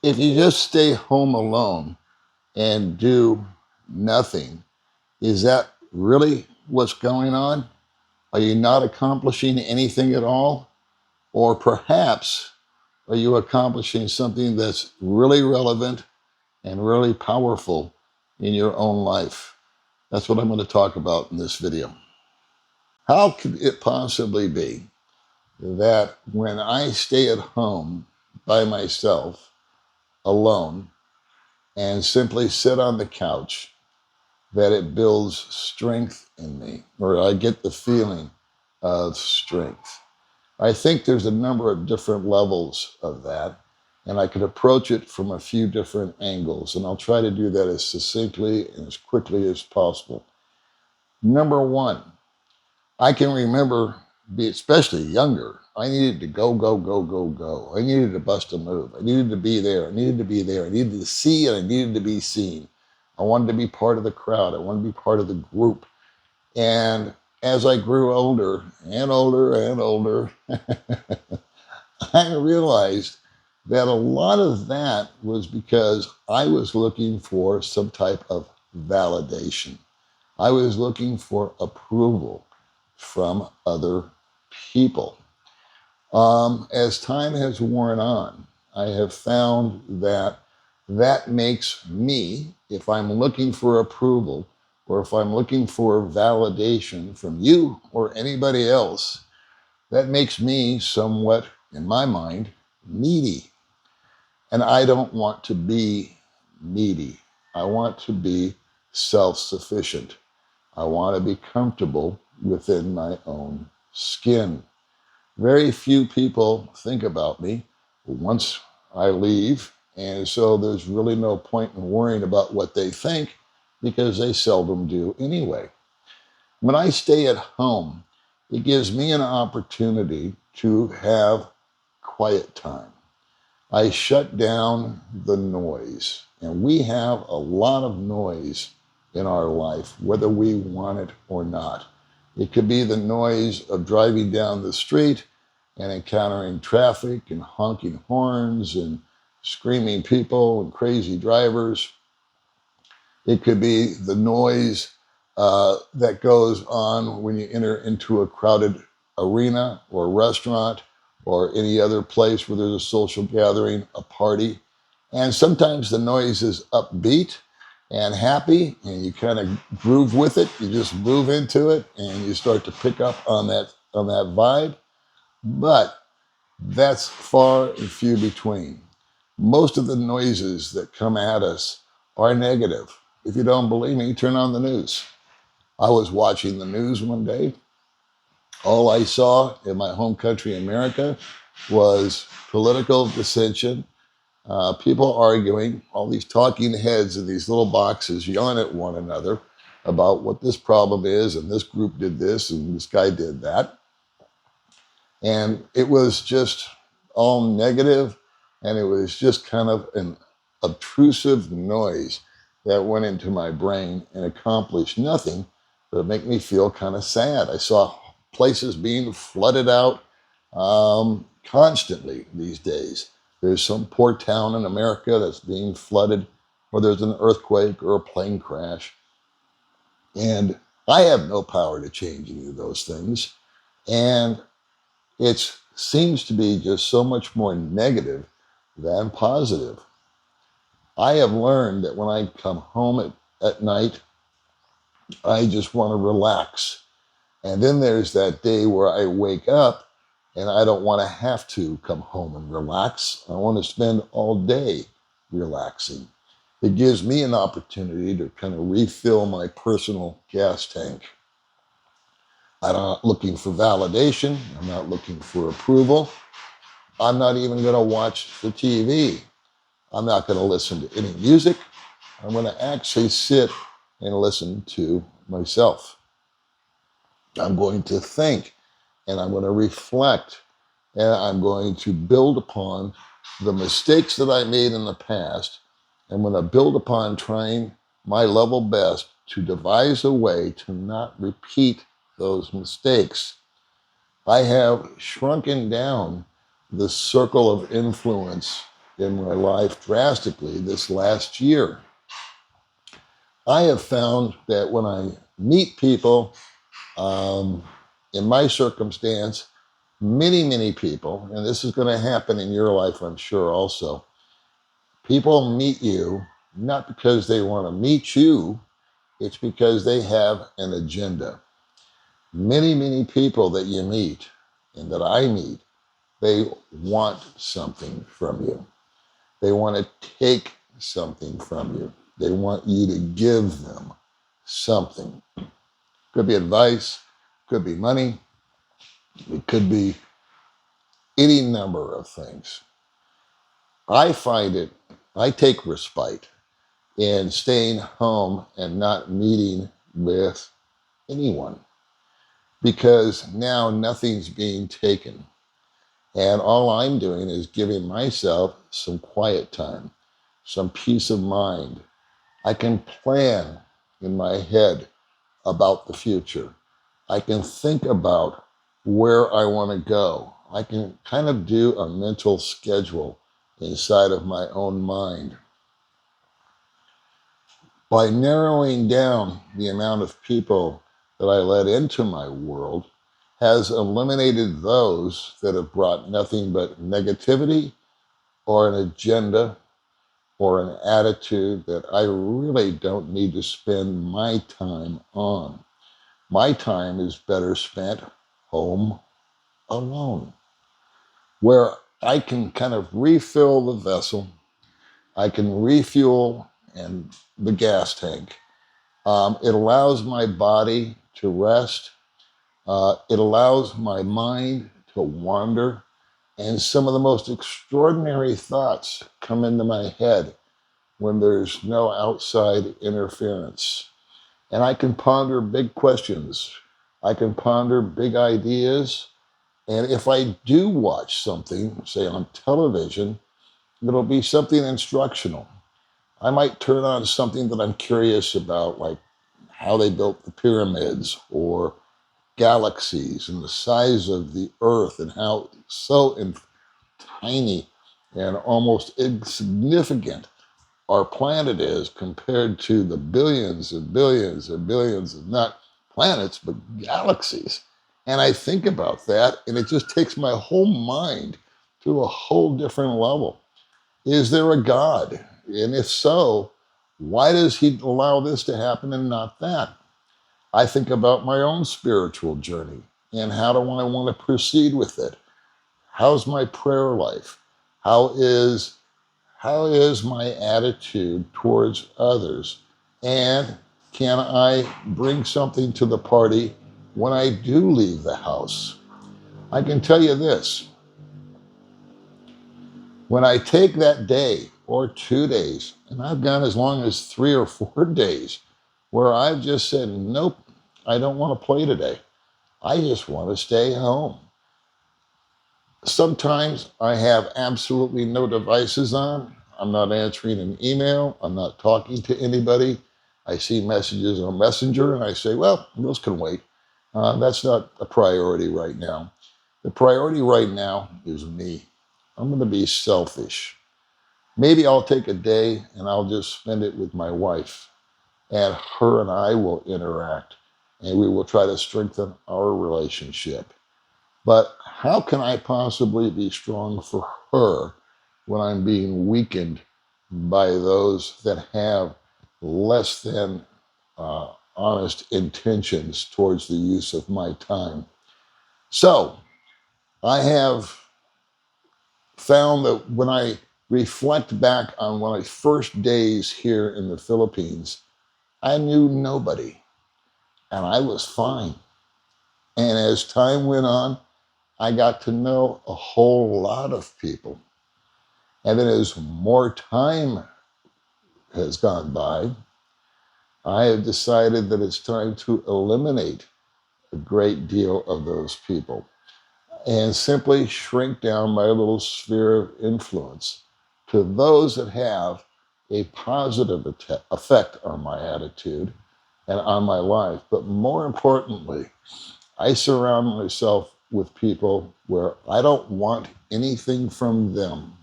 If you just stay home alone and do nothing, is that really what's going on? Are you not accomplishing anything at all? Or perhaps are you accomplishing something that's really relevant and really powerful in your own life? That's what I'm going to talk about in this video. How could it possibly be that when I stay at home by myself, alone, and simply sit on the couch, that it builds strength in me, or I get the feeling of strength? I think there's a number of different levels of that, and I could approach it from a few different angles, and I'll try to do that as succinctly and as quickly as possible. Number one, I can remember, especially younger, I needed to go, go, go, go, go. I needed to bust a move. I needed to be there. I needed to be there. I needed to see, and I needed to be seen. I wanted to be part of the crowd. I wanted to be part of the group. And as I grew older and older and older, I realized that a lot of that was because I was looking for some type of validation. I was looking for approval from other people. As time has worn on, I have found that that makes me, if I'm looking for approval or if I'm looking for validation from you or anybody else, that makes me somewhat, in my mind, needy. And I don't want to be needy. I want to be self-sufficient. I want to be comfortable within my own skin. Very few people think about me once I leave, and so there's really no point in worrying about what they think because they seldom do anyway. When I stay at home, it gives me an opportunity to have quiet time. I shut down the noise, and we have a lot of noise in our life, whether we want it or not. It could be the noise of driving down the street and encountering traffic and honking horns and screaming people and crazy drivers. It could be the noise that goes on when you enter into a crowded arena or restaurant or any other place where there's a social gathering, a party. And sometimes the noise is upbeat and happy, and you kind of groove with it. You just move into it, and you start to pick up on that vibe. But that's far and few between. Most of the noises that come at us are negative. If you don't believe me, turn on the news. I was watching the news one day. All I saw in my home country, America, was political dissension, people arguing, all these talking heads in these little boxes yelling at one another about what this problem is, and this group did this, and this guy did that. And it was just all negative, and it was just kind of an obtrusive noise that went into my brain and accomplished nothing but make me feel kind of sad. I saw places being flooded out constantly these days. There's some poor town in America that's being flooded, or there's an earthquake or a plane crash. And I have no power to change any of those things. And it seems to be just so much more negative than positive. I have learned that when I come home at night, I just want to relax. And then there's that day where I wake up and I don't want to have to come home and relax. I want to spend all day relaxing. It gives me an opportunity to kind of refill my personal gas tank. I'm not looking for validation. I'm not looking for approval. I'm not even going to watch the TV. I'm not going to listen to any music. I'm going to actually sit and listen to myself. I'm going to think, and I'm going to reflect, and I'm going to build upon the mistakes that I made in the past. I'm going to build upon trying my level best to devise a way to not repeat those mistakes. I have shrunken down the circle of influence in my life drastically this last year. I have found that when I meet people, um, in my circumstance, many people, and this is going to happen in your life, I'm sure also, people meet you not because they want to meet you, it's because they have an agenda. Many people that you meet and that I meet, they want something from you. They want to take something from you. They want you to give them something. Could be advice, could be money, it could be any number of things. I find it, I take respite in staying home and not meeting with anyone because now nothing's being taken. And all I'm doing is giving myself some quiet time, some peace of mind. I can plan in my head about the future. I can think about where I want to go. I can kind of do a mental schedule inside of my own mind. By narrowing down the amount of people that I let into my world, has eliminated those that have brought nothing but negativity or an agenda or an attitude that I really don't need to spend my time on. My time is better spent home alone, where I can kind of refill the vessel, I can refuel and the gas tank. It allows my body to rest. It allows my mind to wander. And some of the most extraordinary thoughts come into my head when there's no outside interference. And I can ponder big questions. I can ponder big ideas. And if I do watch something, say on television, it'll be something instructional. I might turn on something that I'm curious about, like how they built the pyramids or galaxies and the size of the earth and how tiny and almost insignificant our planet is compared to the billions and billions and billions of not planets, but galaxies. And I think about that, and it just takes my whole mind to a whole different level. Is there a God? And if so, why does he allow this to happen and not that? I think about my own spiritual journey and how do I want to proceed with it? How's my prayer life? How is how is my attitude towards others? And can I bring something to the party when I do leave the house? I can tell you this, when I take that day or 2 days, and I've gone as long as 3 or 4 days, where I've just said, nope, I don't want to play today. I just want to stay home. Sometimes I have absolutely no devices on. I'm not answering an email. I'm not talking to anybody. I see messages on Messenger and I say, well, those can wait. That's not a priority right now. The priority right now is me. I'm going to be selfish. Maybe I'll take a day and I'll just spend it with my wife, and her and I will interact and we will try to strengthen our relationship. But how can I possibly be strong for her when I'm being weakened by those that have less than honest intentions towards the use of my time? So I have found that when I reflect back on my first days here in the Philippines, I knew nobody and I was fine. And as time went on, I got to know a whole lot of people. And then as more time has gone by, I have decided that it's time to eliminate a great deal of those people and simply shrink down my little sphere of influence to those that have a positive effect on my attitude and on my life. But more importantly, I surround myself with people where I don't want anything from them.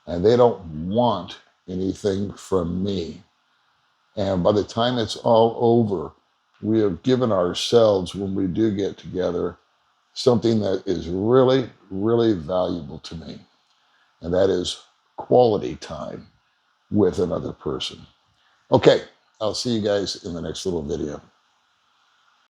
and they don't want anything from me. And by the time it's all over, we have given ourselves, when we do get together, something that is really, really valuable to me. And that is quality time with another person. Okay, I'll see you guys in the next little video.